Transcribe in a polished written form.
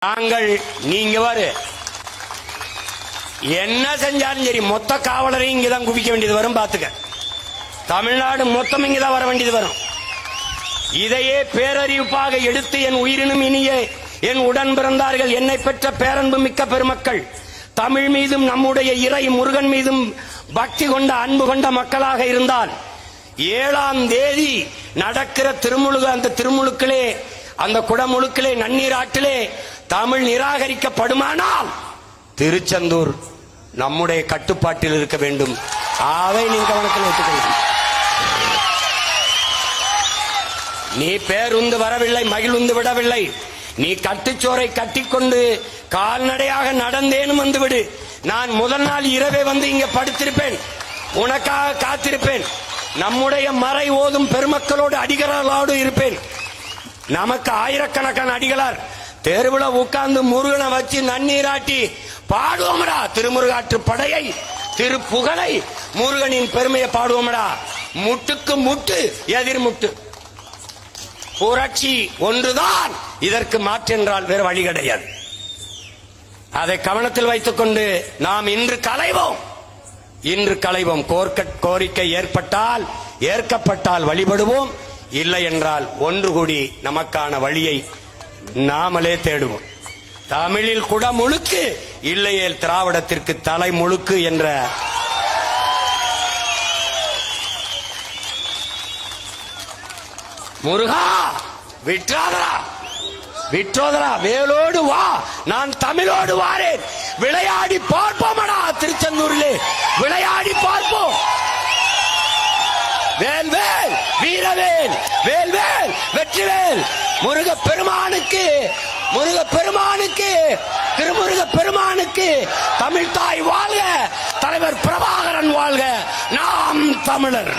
நாங்கள் நீங்க வரு என்ன செஞ்சாலும் சரி மொத்த காவலரையும் இங்கதான் குவிக்க வேண்டியது வரும். பாத்துக்க, தமிழ்நாடு மொத்தம் இங்கதான் வர வேண்டியது வரும். இதையே பேரறிவிப்பாக எடுத்து என் உயிரினும் இனிய என் உடன் பிறந்தார்கள், என்னை பெற்ற பேரன்பு மிக்க பெருமக்கள், தமிழ் மீதும் நம்முடைய இறை முருகன் மீதும் பக்தி கொண்ட அன்பு கொண்ட மக்களாக இருந்தால் 7ஆம் தேதி நடக்கிற திருமுழுகு, அந்த திருமுழுக்களே, அந்த குடமுழுக்களே, நன்னீர் ஆற்றிலே தமிழ் நிராகரிக்கப்படுமானால் திருச்செந்தூர் நம்முடைய கட்டுப்பாட்டில் இருக்க வேண்டும். அதை நீங்க கவனத்தில் வைத்துக்கொள்ளுங்கள். நீ பேருந்து வரவில்லை, மகிழ்ந்து விடவில்லை. நீ கட்டுச்சோரை கட்டிக்கொண்டு கால்நடையாக நடந்தேனும் வந்துவிடு. நான் முதல் நாள் இரவே வந்து இங்க படுத்திருப்பேன், உனக்காக காத்திருப்பேன். நம்முடைய மறை ஓதும் பெருமக்களோடு அடிகளாரோடு இருப்பேன். நமக்கு ஆயிரக்கணக்கான அடிகளார் தேர்வுல உட்கார்ந்து முருகனை வச்சு நன்னீராட்டி பாடுவோம்டா. திருமுருகாற்று படையை, திருப்புகழை, முருகனின் பெருமையை பாடுவோம்டா. முட்டுக்கு முட்டு எதிர்முட்டு. புரட்சி ஒன்றுதான் இதற்கு மாற்றென்றால் வேறு வழி கிடையாது. அதை கவனத்தில் வைத்துக் கொண்டு நாம் இன்று களைவோம். கோரிக்கை ஏற்பட்டால், ஏற்கப்பட்டால் வழிபடுவோம், இல்லை என்றால் ஒன்று கூடி நமக்கான வழியை நாமளே தேடுவோம். தமிழில் குட முழுக்கு, இல்லையேல் திராவிடத்திற்கு தலை முழுக்கு என்ற முருகா விற்றாதரா, விற்றோதரா, வேலோடு வா, நான் தமிழோடு வாரேன். விளையாடி பார்ப்போமடா, திருச்செந்தூரிலே விளையாடி பார்ப்போம். வேல் வேல் வீரவேல், வேல் வேல் வெற்றிவேல். முருக பெருமானுக்கு, முருக பெருமானுக்கு, திருமுருக பெருமானுக்கு. தமிழ் தாய் வாழ்க, தலைவர் பிரபாகரன் வாழ்க. நாம் தமிழர்.